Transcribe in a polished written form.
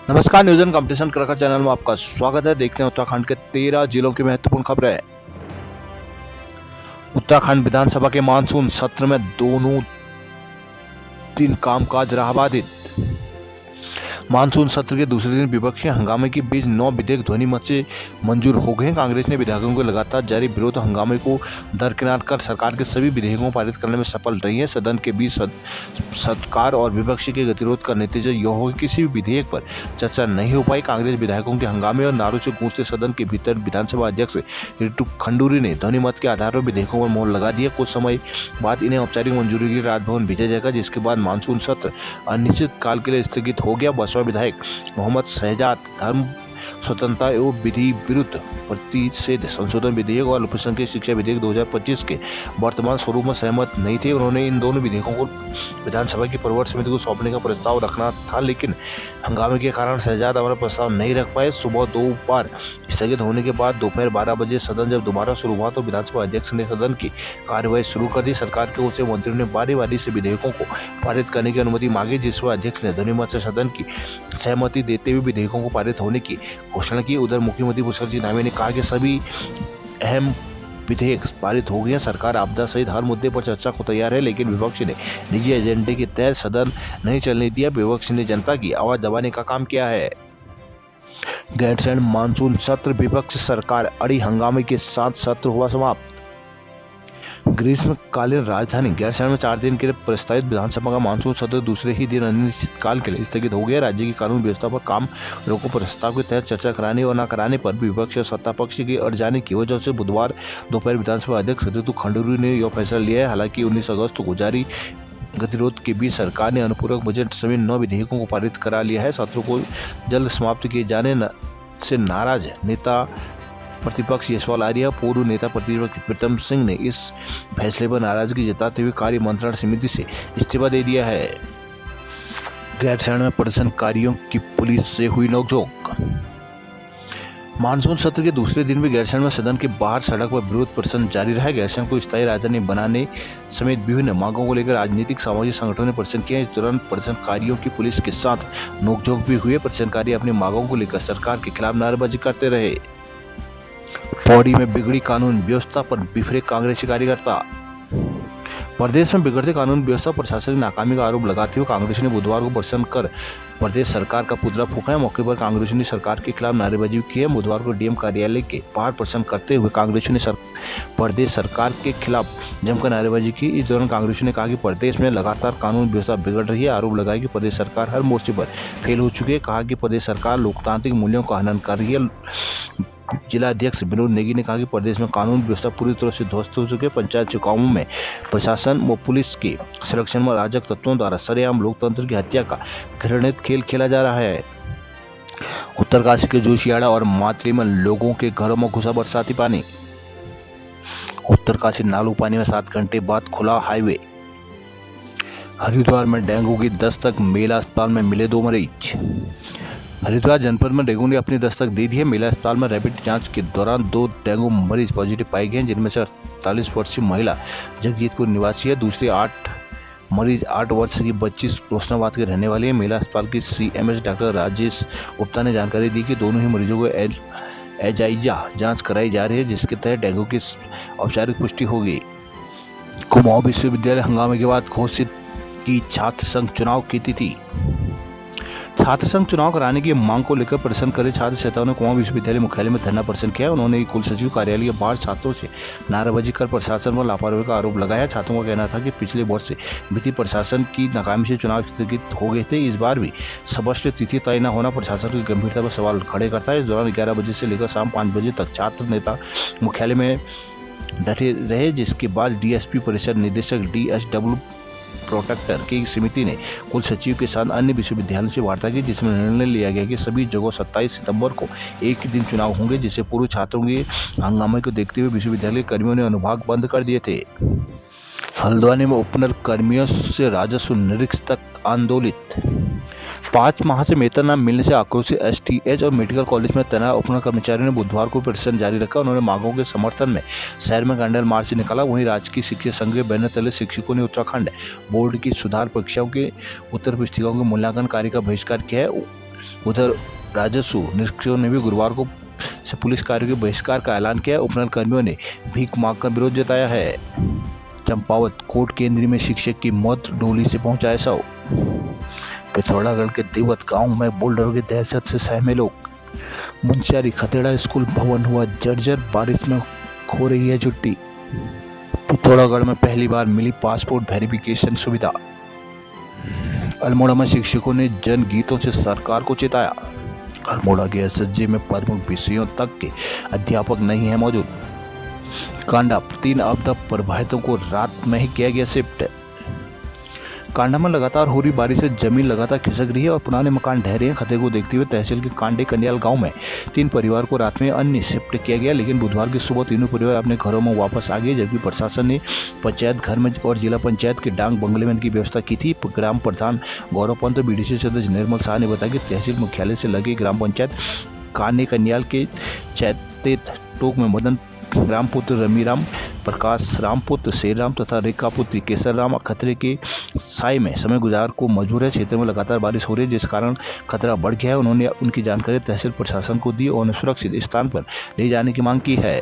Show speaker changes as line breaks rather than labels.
नमस्कार, news competition cracker channel में आपका स्वागत है। देखते हैं उत्तराखंड के 13 जिलों की महत्वपूर्ण खबरें। उत्तराखंड विधानसभा के मानसून सत्र में दोनों दिन कामकाज रहा बाधित। मानसून सत्र के दूसरे दिन विपक्षी हंगामे के बीच 9 विधेयक ध्वनि मत से मंजूर हो गए। कांग्रेस ने विधायकों के लगातार जारी विरोध हंगामे को दरकिनार कर सरकार के सभी विधेयकों को पारित करने में सफल रही है। सदन के बीच सरकार और विपक्ष के गतिरोध का नतीजा यह हो कि किसी भी विधेयक पर चर्चा नहीं हो पाई। कांग्रेस विधायकों के हंगामे और नारों से गूंजते सदन के भीतर विधानसभा अध्यक्ष ऋतु खंडूरी ने ध्वनि मत के आधार पर विधेयकों पर मोहर लगा दिया। कुछ समय बाद इन्हें औपचारिक मंजूरी के लिए राजभवन भेजा जाएगा, जिसके बाद मानसून सत्र अनिश्चित काल के लिए स्थगित हो गया। बसपा विधायक मोहम्मद शहजाद धर्म स्वतंत्रता एवं विधि विरुद्ध प्रतिषेध संशोधन विधेयक और अल्पसंख्यक शिक्षा विधेयक 2025 के वर्तमान स्वरूप में सहमत नहीं थे। उन्होंने इन दोनों विधेयकों को विधानसभा की प्रवर समिति को सौंपने का प्रस्ताव रखना था, लेकिन हंगामे के कारण शहजाद अपना प्रस्ताव नहीं रख पाए। सुबह 2 बार स्थगित होने के बाद दोपहर 12 बजे सदन जब दोबारा शुरू हुआ तो विधानसभा अध्यक्ष ने सदन की कार्यवाही शुरू कर दी। सरकार की ओर से मंत्रियों ने बारी बारी से विधेयकों को पारित करने की अनुमति मांगी, जिस पर अध्यक्ष ने ध्वनिमत से सदन की सहमति देते हुए विधेयकों को पारित होने की घोषणा की। उधर मुख्यमंत्री पुष्कर धामी ने कहा कि सभी अहम विधेयक पारित हो गए। सरकार आपदा सहित हर मुद्दे पर चर्चा को तैयार है, लेकिन विपक्ष ने निजी एजेंडे के तहत सदन नहीं चलने दिया। विपक्ष ने जनता की आवाज दबाने का काम किया है। गैरसैंण मानसून सत्र विपक्ष सरकार अड़ी हंगामे के साथ सत्र हुआ समाप्त। ग्रीष्मकालीन राजधानी गैरसैंण में 4 दिन के लिए प्रस्तावित विधानसभा का मानसून सत्र दूसरे ही दिन अनिश्चितकाल के लिए स्थगित हो गया। राज्य की कानून व्यवस्था पर काम रोको प्रस्ताव के तहत चर्चा कराने और न कराने पर विपक्ष और सत्ता पक्ष के अड़ जाने की वजह से बुधवार दोपहर विधानसभा अध्यक्ष ऋतु खंडूरी ने यह फैसला लिया है। हालांकि 19 अगस्त को जारी गतिरोध के बीच सरकार ने अनुपूरक बजट समेत 9 विधेयकों को पारित करा लिया है। सत्र को जल्द समाप्त किए जाने से नाराज नेता प्रतिपक्ष यशपाल आर्य, पूर्व नेता प्रतिपक्ष प्रीतम सिंह ने इस फैसले पर नाराजगी जताते हुए कार्य मंत्रणा समिति से इस्तीफा दे दिया है। गैरसैंण में प्रदर्शनकारियों की पुलिस से हुई नोकझोंक। मानसून सत्र के दूसरे दिन भी गैरसैंण में सदन के बाहर सड़क पर विरोध प्रदर्शन जारी रहा। गैरसैंण को स्थायी राजधानी बनाने समेत विभिन्न मांगों को लेकर राजनीतिक सामाजिक संगठनों ने प्रदर्शन किया। इस दौरान प्रदर्शनकारियों की पुलिस के साथ नोकझोंक भी हुए। प्रदर्शनकारी अपनी मांगों को लेकर सरकार के खिलाफ नारेबाजी करते रहे। पौड़ी में बिगड़ी कानून व्यवस्था पर बिफरे कांग्रेसी कार्यकर्ता। प्रदेश में बिगड़ते कानून व्यवस्था प्रशासन की नाकामी का आरोप लगाते हुए कांग्रेस ने बुधवार को प्रदर्शन कर प्रदेश सरकार का पुतला फूंका है। मौके पर कांग्रेस ने सरकार के खिलाफ नारेबाजी की है। बुधवार को डीएम कार्यालय के बाहर प्रदर्शन करते हुए कांग्रेस ने प्रदेश सरकार के खिलाफ जमकर नारेबाजी की। इस दौरान कांग्रेस ने कहा कि प्रदेश में लगातार कानून व्यवस्था बिगड़ रही है। आरोप लगाया कि प्रदेश सरकार हर मोर्चे पर फेल हो चुकी है। कहा कि प्रदेश सरकार लोकतांत्रिक मूल्यों का हनन कर रही है। जिला अध्यक्ष विनोद नेगी ने कहा कि प्रदेश में कानून व्यवस्था पूरी तरह से ध्वस्त हो चुके। पंचायत चुनावों में प्रशासन व पुलिस के संरक्षण में अराजक तत्वों द्वारा सरेआम लोकतंत्र की हत्या का घृणित खेल खेला जा रहा है। उत्तरकाशी के जोशियाड़ा और मातली में लोगों के घरों में घुसा बरसाती पानी। उत्तरकाशी नालू पानी में 7 घंटे बाद खुला हाईवे। हरिद्वार में डेंगू की दस्तक, मेला अस्पताल में मिले 2 मरीज। हरिद्वार जनपद में डेंगू ने अपनी दस्तक दे दी है। मेला अस्पताल में रैपिड जांच के दौरान 2 डेंगू मरीज पॉजिटिव पाए गए हैं, जिनमें से 48 वर्षीय महिला जगजीतपुर निवासी है। दूसरे 8 मरीज 8 वर्ष की बच्ची रोशनाबाद के रहने वाली है। मेला अस्पताल की CMH डॉक्टर राजेश गुप्ता ने जानकारी दी कि दोनों ही मरीजों को एजाइजा जांच कराई जा रही है, जिसके तहत डेंगू की औपचारिक पुष्टि होगी। कुमाऊं विश्वविद्यालय हंगामे के बाद घोषित की छात्र संघ चुनाव की तिथि। छात्र संघ चुनाव कराने की मांग को लेकर प्रदर्शन करे छात्र नेताओं ने कुमाऊं विश्वविद्यालय मुख्यालय में धरना प्रदर्शन किया। उन्होंने कुल सचिव कार्यालय के बाहर छात्रों से नारेबाजी कर प्रशासन पर लापरवाही का आरोप लगाया। छात्रों का कहना था कि पिछले वर्ष से बीती प्रशासन की नाकामी से चुनाव स्थगित हो गए थे। इस बार भी स्पष्ट तिथि तय न होना प्रशासन की गंभीरता पर सवाल खड़े करता है। इस दौरान 11 बजे से लेकर शाम 5 बजे तक छात्र नेता मुख्यालय में डटे रहे, जिसके बाद DSP परिषद निदेशक DSW प्रोटेक्टर की समिति ने कुल सचिव के साथ अन्य विश्वविद्यालयों से वार्ता की, जिसमें निर्णय लिया गया कि सभी जगहों 27 सितंबर को एक ही दिन चुनाव होंगे, जिससे पूर्व छात्रों के हंगामे को देखते हुए विश्वविद्यालय कर्मियों ने अनुभाग बंद कर दिए थे। हल्द्वानी में ओपनर कर्मियों से राजस्व निरीक्षक आंदोलित। 5 माह से वेतन न मिलने से आक्रोशित STH और मेडिकल कॉलेज में तैनात ओपनर कर्मचारियों ने बुधवार को प्रदर्शन जारी रखा। उन्होंने मांगों के समर्थन में शहर में कैंडल मार्च निकाला। वहीं राजकीय शिक्षक संघ के बैनर तले शिक्षकों ने उत्तराखंड बोर्ड की सुधार परीक्षाओं के उत्तर पुस्तिकाओं के मूल्यांकन कार्य का बहिष्कार किया है। उधर राजस्व निरीक्षकों ने भी गुरुवार को से पुलिस कार्य के बहिष्कार का ऐलान किया। उपनल कर्मियों ने भीख मांगकर विरोध जताया है। चंपावत कोट केंद्रीय में शिक्षक की मौत, डोली से पहुंचाए शव। पिथौरागढ़ के देवत गांव में बुलडोजर की दहशत से सहमे लोग। मुंशियारी खतेड़ा स्कूल भवन हुआ जर्जर, बारिश में खो रही है छुट्टी। पिथौरागढ़ में पहली बार मिली पासपोर्ट वेरिफिकेशन सुविधा। अल्मोड़ा में शिक्षकों ने जनगीतों से सरकार को चेताया। अल्मोड़ा के एसएसजे में प्रमुख विषयों तक के अध्यापक नहीं है मौजूद। कांडा 3 आपदा प्रभावितों को रात में ही किया गया शिफ्ट। कांडा में लगातार हो रही बारिश से जमीन लगातार खिसक रही है और पुराने मकान ढह रहे हैं। खतरे को देखते हुए तहसील के कांडे कन्याल गांव में 3 परिवार को रात में अन्य शिफ्ट किया गया, लेकिन बुधवार की सुबह तीनों परिवार अपने घरों में वापस आ गए, जबकि प्रशासन ने पंचायत घर में और जिला पंचायत के डांग बंगले में इनकी व्यवस्था की थी। ग्राम प्रधान गौरव पंत और बीडीसी सदस्य निर्मल शाह ने बताया कि तहसील मुख्यालय से लगे ग्राम पंचायत काने कन्याल के चैतेत टोक में मदन रामपुत्र, रमीराम, प्रकाश रामपुत्र, शेरराम तथा रेखा पुत्री केसर राम खतरे के साए में समय गुजार को मजबूर है। क्षेत्र में लगातार बारिश हो रही है, जिस कारण खतरा बढ़ गया है। उन्होंने उनकी जानकारी तहसील प्रशासन को दी और उन्हें सुरक्षित स्थान पर ले जाने की मांग की है।